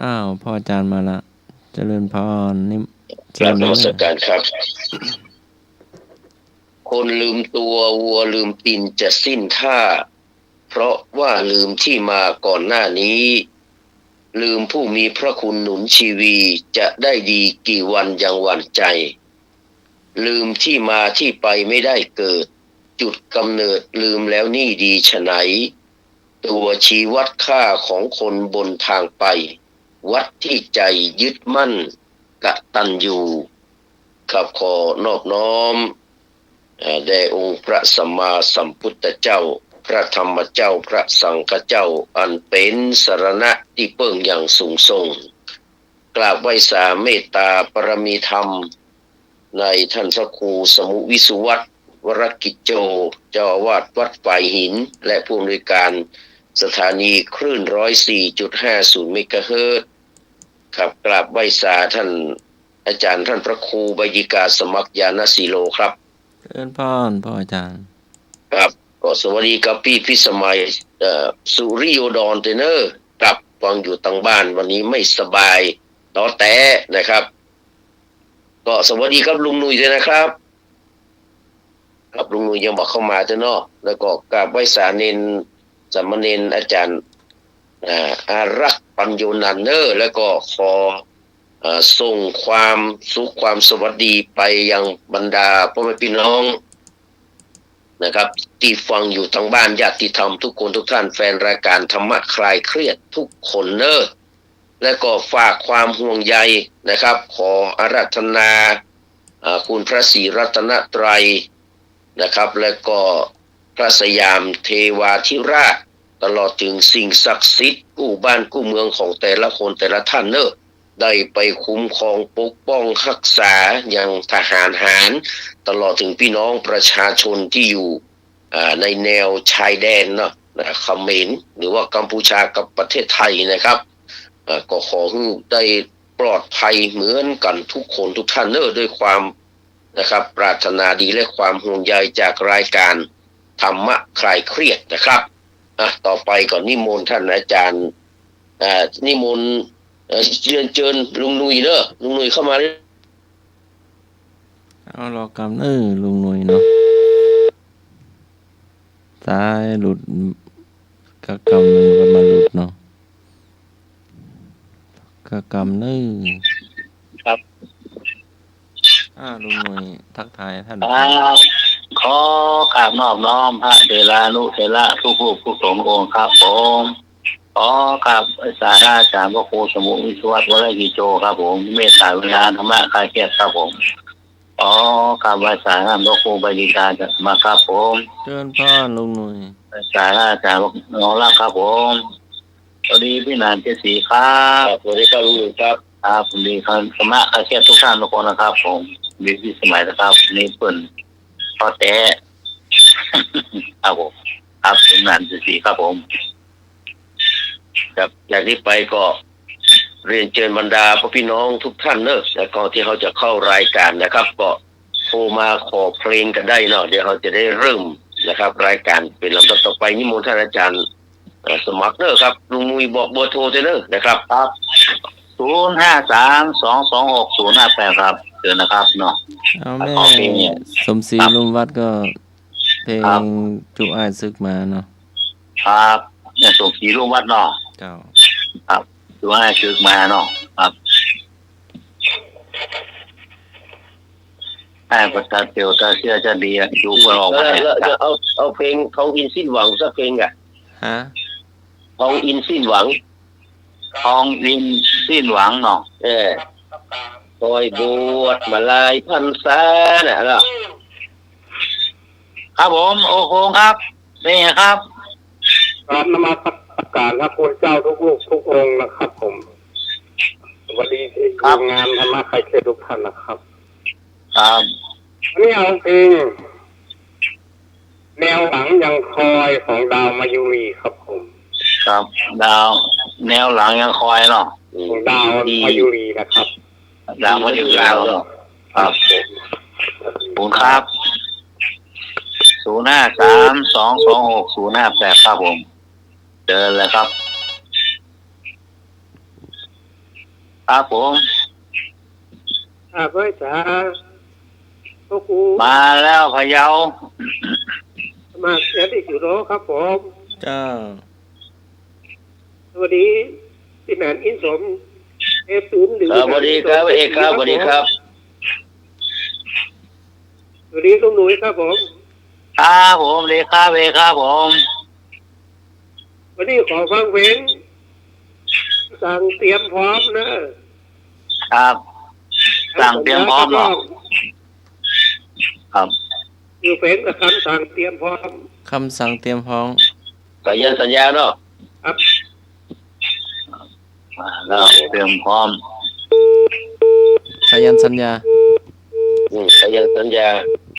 อ้าวพ่ออาจารย์มาละเจริญพรนี่กราบนมัสเชิญเลยการครับคนลืมตัววัวลืมตีนจะสิ้นท่าเพราะว่าลืมที่มาก่อนหน้านี้ลืมผู้มีพระคุณหนุนชีวีจะได้ดีกี่วันยังหวั่นใจลืมที่มาที่ไปไม่ได้เกิดจุดกำเนิดลืมแล้วนี่ดีฉะไหนตัวชี้วัดค่าของคนบนทางไปวัดที่ใจยึดมั่นกตัญญูขับขอนอบน้อมแด่องค์พระสัมมาสัมพุทธเจ้าพระธรรมเจ้าพระสังฆเจ้าอันเป็นสรณะที่เพิ่งอย่างสูงส่งกราบไหว้สาเมตตาปรมีธรรมในท่านพระครูสมุวิสุวัตรวรกิจโจเจ้าอาวาสวัดฝ่ายหินและผู้อำนวยการสถานีคลื่น 104.50 เมกะเฮิรตซ์ครับกราบไหว้สาท่านอาจารย์ท่านพระครูบยิกาสมัครยานสีโลครับเจริญพรพ่ออาจารย์ครับก็สวัสดีครับพี่พิสมัยสุริโยดอนเทเนอร์กลับฟังอยู่ตั้งบ้านวันนี้ไม่สบายต่อแต่นะครับก็สวัสดีครับลุงหนุ่ยด้วยนะครับครับลุงหนุ่ยยังบอกเข้ามาเนาะแล้วก็กราบไหว้สาเนนสามเณรอาจารย์อารักษ์ปัญโยนันเนอร์แล้วก็ขอส่งความสุขความสวัสดีไปยังบรรดาพ่อแม่พี่น้องนะครับที่ฟังอยู่ทางบ้านญาติธรรมทุกคนทุกท่านแฟนรายการธรรมะคลายเครียดทุกคนเนอะและก็ฝากความห่วงใยนะครับขออาราธนาคุณพระศรีรัตนตรัยนะครับและก็พระสยามเทวาธิราชตลอดถึงสิ่งศักดิ์สิทธิ์กู้บ้านกู้เมืองของแต่ละคนแต่ละท่านเนอะได้ไปคุ้มครองปกป้องรักษาอย่างทหารหารตลอดถึงพี่น้องประชาชนที่อยู่ในแนวชายแดนเนาะเขมรหรือว่ากัมพูชากับประเทศไทยนะครับก็ขอให้ได้ปลอดภัยเหมือนกันทุกคนทุกท่านเนอะด้วยความนะครับปรารถนาดีและความห่วงใยจากรายการธรรมะคลายเครียดนะครับต่อไปก่อนนิมนต์ท่านอาจารย์นิมนต์เชิญลุงนุยเนอะลุงนุยเข้ามาเลยเอารอกำลุงหนุ่ยเนาะสายหลุดกะกำหนึ่งก็มาหลุดเนาะกะกำครับลุงหนุ่ยทักทายท่านขอกราบนอบน้อมพระเถรานุเถระผู้ผู้สงฆ์องค์ครับผมขอกราบสาราจารย์พระครูสมุวิศวรวรกิจโจครับผมเมตตาวิญญาณธรรมะคลายเครียดครับผมขอกราบสาราพระครูบดิกาจะมาครับผมเจริญพรลุงหนุ่ยสาราจารย์น้องรักครับผมสวัสดีพี่นานเจสีครับสวัสดีครับลุงครับครับสวัสดีครับธรรมะคลายเครียดทุกท่านทุกคนนะครับผมวิธีสมัยนะครับนี่เปิ่นพอแต่ครับผมครับผมนันทศรีครับผมครับจากนี้ไปก็เรียนเชิญบรรดาพี่น้องทุกท่านเนอะแล้วก็ที่เขาจะเข้ารายการนะครับก็โทรมาขอเพลงกันได้เนาะเดี๋ยวเราจะได้เริ่มนะครับรายการเป็นลำดับต่อไปนิมนต์ท่านอาจารย์สมัครเนอะครับลุงมุยบอกเบอร์โทรเนอะนะครับครับ053-226-058ครับเชิญนะครับเนาะเอาแม่สมศรีลุงวัดก็เพลงจุอ้ายซึกมาเนาะครับเนี่ยสมศรีลุงวัดเนาะเจ้าครับจุอ้ายซึกมาเนาะครับประชาเตียวตาเชื่อจะดีอยู่บนออกมาแล้วเอาเพลงทองอินสิ้นหวังสักเพลงทองอินสิ้นหวังทองอินสิ้นหวังเนาะคอยบวชมาลายพรรษาเนี่ยครับผมโอ้โหครับนี่ครับครับนมัสการพระคุณเจ้าทุกลูกทุกองค์นะครับผมสวัสดีที่ทีมงานธรรมะใครเคยทุกท่านนะครับครับวันนี้เอาเพลงแนวหลังยังคอยของดาวมายุรีครับผมครับดาวแนวหลังยังคอยเนาะของดาวมายุรีนะครับดาวมายุรีครับผมครับ053-226-058ครับผมเดินเลยครับ ครับผม เพื่อจะพวกกู มาแล้วพะเยา มาเสียอีกอยู่เนาะครับผม จ้า สวัสดีพี่แหนนอินสมปืนหรือ สวัสดีครับเอกครับสวัสดีครับ สวัสดีลุงหนุ่ยครับผม ครับผมเลยครับเอกครับผม วันนี้ขอฟังเพลงสั่งเตรียมพร้อมนะครับ สั่งเตรียมพร้อมเหรอครับ อยู่เพลงกับคำสั่งเตรียมพร้อม คำสั่งเตรียมพร้อม สัญญาสัญญาเนาะ ครับ แล้วเตรียมพร้อม สายันสัญญา สัญญาสัญญา